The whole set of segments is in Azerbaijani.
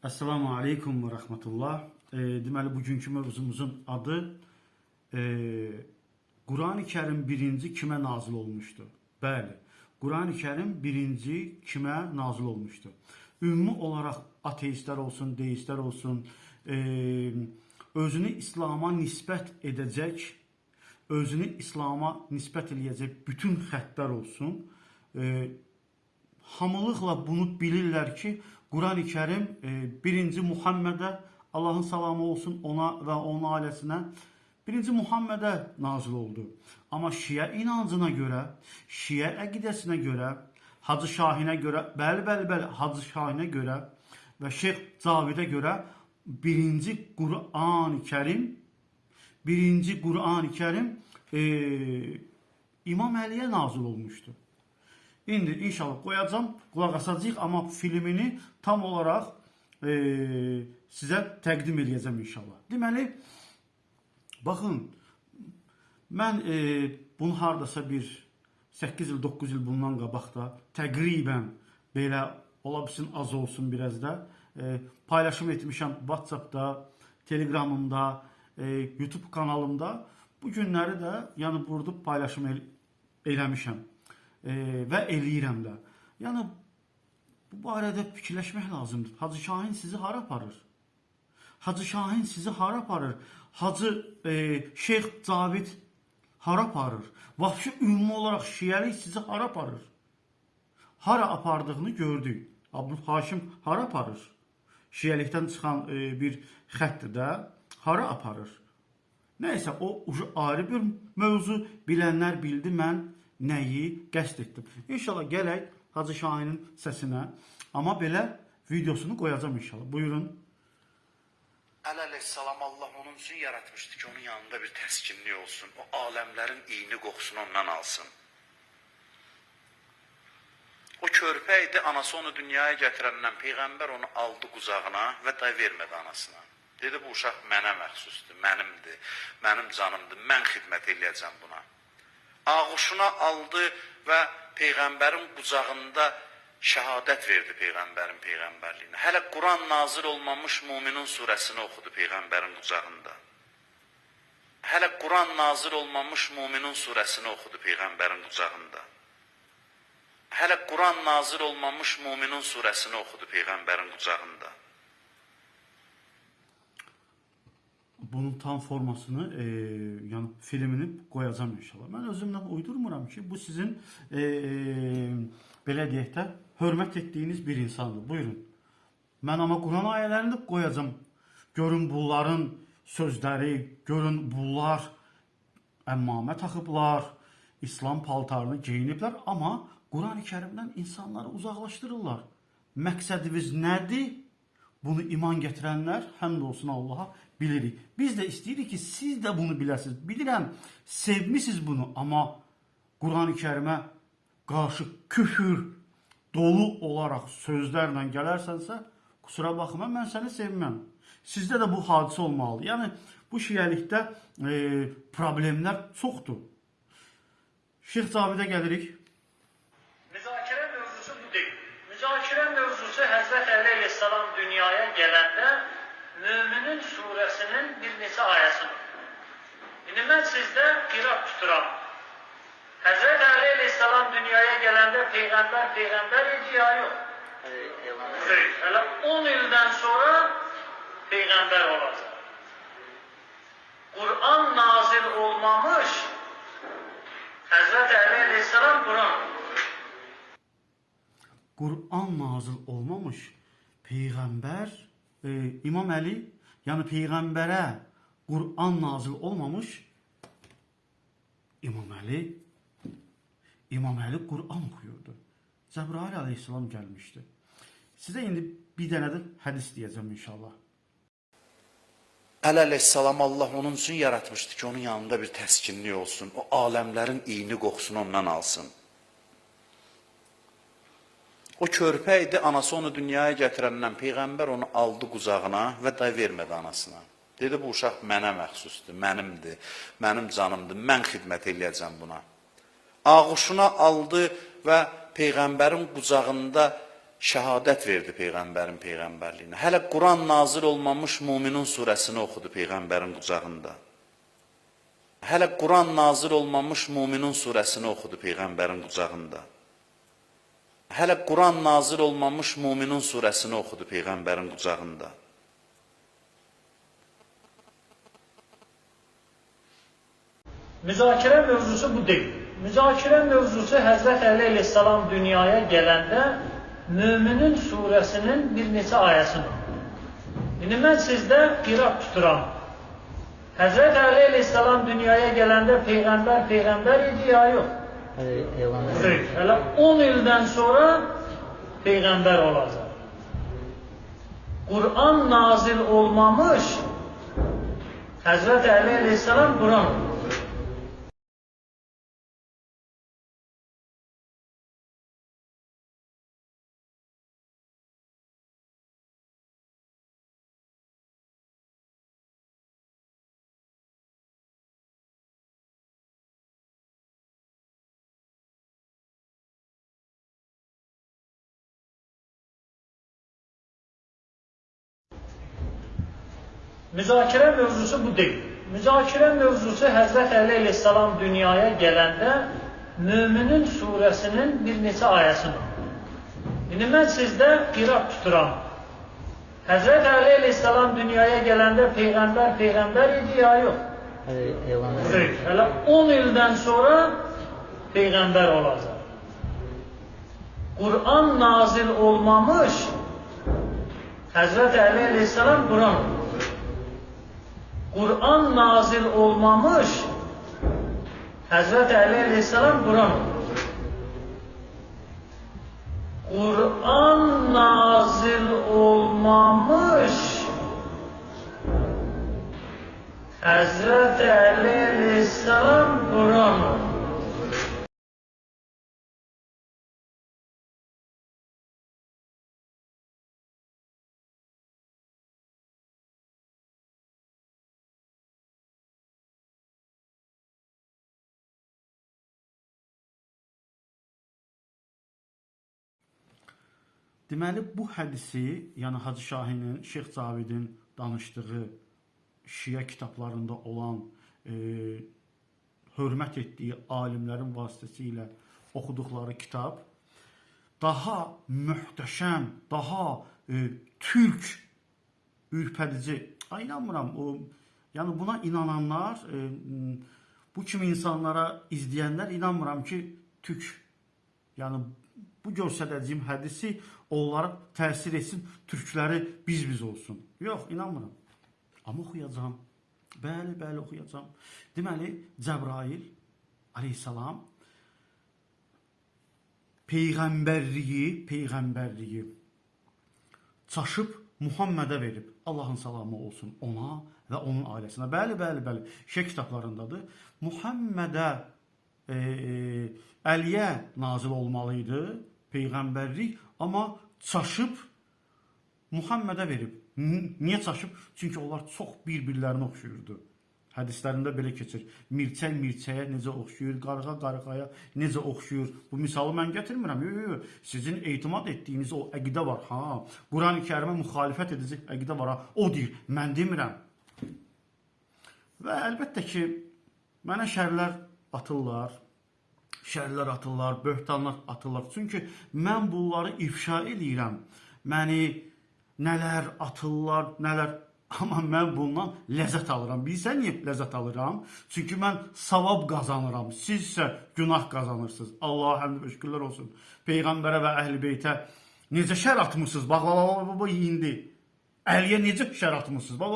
Esselamu Aleyküm ve Rahmetullah. Deməli, bugünkü mövzumuzun adı Quran-ı Kerim birinci kimə nazil olmuşdu? Bəli, Quran-ı Kerim birinci kimə nazil olmuşdu? Ümumi olaraq ateistlər olsun, deistlər olsun, özünü İslam'a nisbət edəcək, özünü İslam'a nisbət edəcək bütün xəttlər olsun. Hamılıqla bunu bilirlər ki, Quran-ı Kerim birinci Muhammedə, Allahın salamı olsun ona və onun ailəsinə, birinci Muhammedə nazil oldu. Amma Şiə inancına görə, Şiə əqidəsinə görə, Hacı Şahinə görə, bəli, Hacı Şahinə görə və Şeyx Cavidə görə birinci Quran-ı Kerim İmam Əliyə nazil olmuşdu. İndi inşallah qoyacağım, qulaq asacağıq, amma filmini tam olaraq sizə təqdim edəcəm inşallah. Deməli, baxın, mən bunu hardasa bir 8 il, 9 il bundan qabaqda təqribən belə ola bilsin az olsun biraz da paylaşım etmişəm WhatsApp'da, Telegramımda, YouTube kanalımda. Bu günləri də yəni burada paylaşım eləmişəm və eləyirəm də. Yəni bu barədə fikirləşmək lazımdır. Hacı Şahin sizi hara aparır? Hacı Şahin sizi hara aparır? Hacı Şeyx Cavid hara aparır? Vahşi ümumi olaraq Şiəlik sizi hara aparır? Hara apardığını gördük. Abdülhaşim hara aparır? Şiəlikdən çıxan bir xəttdir də hara aparır? Nəysə, o ayrı bir mövzu, bilənlər bildi, mən nəyi qəsd etdim. İnşallah gələk Hacı Şahinin səsinə, amma belə videosunu qoyacağım inşallah. Buyurun. Əleyhissalam Allah onun üçün yaratmışdı ki, onun yanında bir təskinlik olsun. O aləmlərin iyini qoxusunu ondan alsın. O körpə idi, anası onu dünyaya gətirəndən Peyğəmbər onu aldı qucağına və day vermədi anasına. Dedi, bu uşaq mənə məxsusdur, mənimdir, mənim canımdır, mən xidmət eləyəcəm buna. Ağuşuna aldı və Peyğəmbərin qucağında şəhadət verdi Peyğəmbərin Peyğəmbərliyinə. Hələ Quran nazil olmamış Müminin surəsini oxudu Peyğəmbərin qucağında. Hələ Quran nazil olmamış Müminin surəsini oxudu Peyğəmbərin qucağında. Hələ Quran nazil olmamış Müminin surəsini oxudu Peyğəmbərin qucağında. Bunun tam formasını, yəni filmini qoyacağım inşallah. Mən özümdən uydurmuram ki, bu sizin belə deyək də hörmət etdiyiniz bir insandır. Buyurun. Mən amma Quran ayələrini də qoyacağım. Görün bunların sözləri, görün bunlar əmmamə taxıblar, İslam paltarını geyiniblər, amma Quran-ı Kerimdən insanları uzaqlaşdırırlar. Məqsədimiz nədir? Bunu iman gətirənlər, həmd olsun Allaha, bilirik. Biz də istəyirik ki, siz də bunu biləsiniz. Bilirəm, sevmişsiniz bunu, amma Quran-ı Kerimə qarşı küfür dolu olaraq sözlərlə gələrsənsə, kusura baxma, mən səni sevməm. Sizdə də bu hadisə olmalı. Yəni, bu şiəlikdə problemlər çoxdur. Şeyx Cavidə gəlirik. Müzakirə mövzusu bu deyil. Müzakirə mövzusu Həzrət Əli Aleyhisselam dünyaya gələndə Müminin surəsinin bir neçə ayəsidir. İndi mən sizdə qiraq tuturam. Həzrət Əli Aleyhisselam dünyaya gələndə Peyğəmbər idi ya yox? Elə 10 ildən sonra Peyğəmbər olacaq. Quran nazil olmamış, Həzrət Əli Aleyhisselam Quran nazil olmamış, Peyğəmbər, İmam Əli, yəni Peyğəmbərə Quran nazil olmamış, İmam Əli Quran oxuyurdu. Cəbrail aleyhissalam gəlmişdi. Sizə indi bir dənə də hədis deyəcəm inşallah. Əleyhissalam Allah onun üçün yaratmışdı ki, onun yanında bir təskinlik olsun. O aləmlərin iyini qoxusunu ondan alsın. O körpə idi, anası onu dünyaya gətirəndən Peyğəmbər onu aldı qucağına və day vermədi anasına. Dedi, bu uşaq mənə məxsusdur, mənimdir, mənim canımdır, mən xidmət eləyəcəm buna. Ağuşuna aldı və Peyğəmbərin qucağında şəhadət verdi Peyğəmbərin Peyğəmbərliyinə. Hələ Quran nazil olmamış Muminun surəsini oxudu Peyğəmbərin qucağında. Hələ Quran nazil olmamış Muminun surəsini oxudu Peyğəmbərin qucağında. Hələ Quran nazil olmamış Muminun surəsini oxudu Peyğəmbərin qucağında. Müzakirə mövzusu bu deyil. Müzakirə mövzusu Həzrət Əli əleyhissalam dünyaya gələndə Müminin surəsinin bir neçə ayəsidir. İndi mən sizdə irad tuturam. Həzrət Əli əleyhissalam dünyaya gələndə Peyğəmbər idi ya yox? Hələ 10 ildən sonra Peyğəmbər olacaq. Quran nazil olmamış Həzrət Əli əleyhissalam Quran oxuyur. Müzakirə mövzusu bu deyil. Müzakirə mövzusu Həzrət Əli əleyhissalam dünyaya gələndə Müminin surəsinin bir neçə ayəsidir. İndi mən sizdə irad tuturam. Həzrət Əli əleyhissalam dünyaya gələndə Peyğəmbər idi ya yox? Hələ 10 ildən sonra Peyğəmbər olacaq. Quran nazil olmamış Həzrət Əli əleyhissalam Quran oxuyur. Quran nazil olmamış Həzrət Əli əleyhissalam Quran oxuyur. Quran nazil olmamış Həzrət Əli əleyhissalam Quran oxuyur. Deməli, bu hədisi, yəni Hacı Şahinin, Şeyx Cavidin danışdığı şiə kitablarında olan, hörmət etdiyi alimlərin vasitəsilə oxuduqları kitab daha möhtəşəm, daha türk, ürpədici. İnanmıram, yəni buna inananlar, bu kimi insanlara izləyənlər inanmıram ki, türk, yəni bu göstərəcəyim hədisi onlara təsir etsin, türkləri biz olsun. Yox, inanmıram. Amma oxuyacağam. Bəli, oxuyacağam. Deməli, Cəbrail aleyhissalam Peyğəmbərliyi çaşıb Muhammədə verib. Allahın salamı olsun ona və onun ailəsinə. Bəli. Şiə kitablarındadır. Muhammədə Əliyə nazil olmalıydı Peyğəmbərlik, amma çaşıb Muhammədə verib. Niyə çaşıb? Çünki onlar çox bir-birlərini oxşuyurdu. Hədislərində belə keçir. Mirçək mirçəyə necə oxşuyur, qarğa qarğaya necə oxşuyur. Bu misalı mən gətirmirəm. Yox. Sizin etimad etdiyiniz o əqidə var. Quran-ı Kərimə müxalifət edici əqidə var. O deyir, mən demirəm. Və əlbəttə ki, mənə şərlər atırlar, böhtanlar atırlar. Çünki mən bunları ifşa edirəm. Məni nələr atırlar, nələr. Amma mən bundan ləzzət alıram. Bilirsən niyə ləzzət alıram? Çünki mən savab qazanıram. Siz isə günah qazanırsınız. Allaha həmd və şükürlər olsun. Peyğəmbərə və əhl-i beytə necə şər atmışsınız? Bax, indi. Əliyə necə şər atmışsınız? Bax,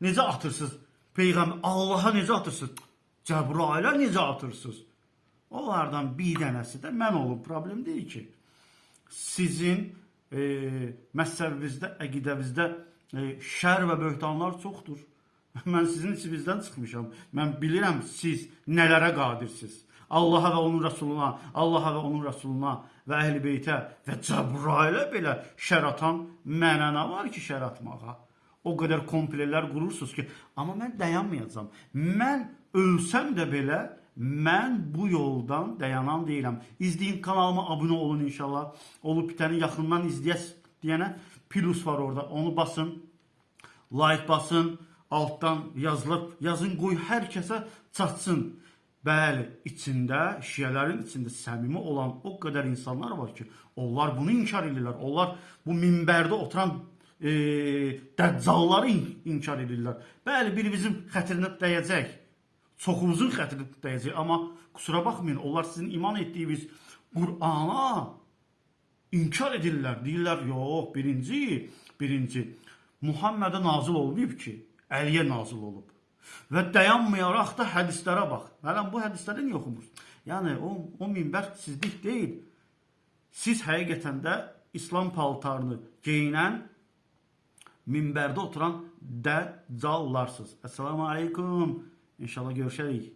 necə atırsınız? Peyğəmbər, Allaha necə atırsınız? Cəbrailə necə atırsınız? Onlardan bir dənəsi də mən olum. Problem deyil ki. Sizin məzhəbinizdə, əqidəvizdə şər və böhtanlar çoxdur. Mən sizin içinizdən çıxmışam. Mən bilirəm siz nələrə qadirsiniz. Allaha və onun rəsuluna və əhl-i beytə və Cəbrailə belə şər atan mənə nə var ki, şər atmağa? O qədər komplelər qurursunuz ki, amma mən dayanmayacağam. Mən ölsəm də belə mən bu yoldan dayanan deyiləm. İzləyin, kanalıma abunə olun inşallah. Olub bitəni yaxından izləyəs deyənə plus var orada. Onu basın. Like basın. Altdan yazılıb. Yazın, qoy hər kəsə çatsın. Bəli, içində, şiyələrin içində səmimi olan o qədər insanlar var ki, onlar bunu inkar edirlər. Onlar bu minbərdə oturan dəccalları inkar edirlər. Bəli, biri bizim xətrinə dəyəcək. Çoxumuzun xətrinə dəyəcək. Amma kusura baxmayın, onlar sizin iman etdiyiniz Qur'ana inkar edirlər. Deyirlər, yox, birinci Muhammedə nazil olmayıb ki, Əliyə nazil olub. Və dayanmayaraq da hədislərə bax. Hələn bu hədisləri niyə oxumursunuz? Yəni, o minbər sizlik deyil. Siz həqiqətən də İslam paltarını geyinən, minbərdə oturan dəccallarsınız. Esselamu aleykum. İnşallah görüşərik.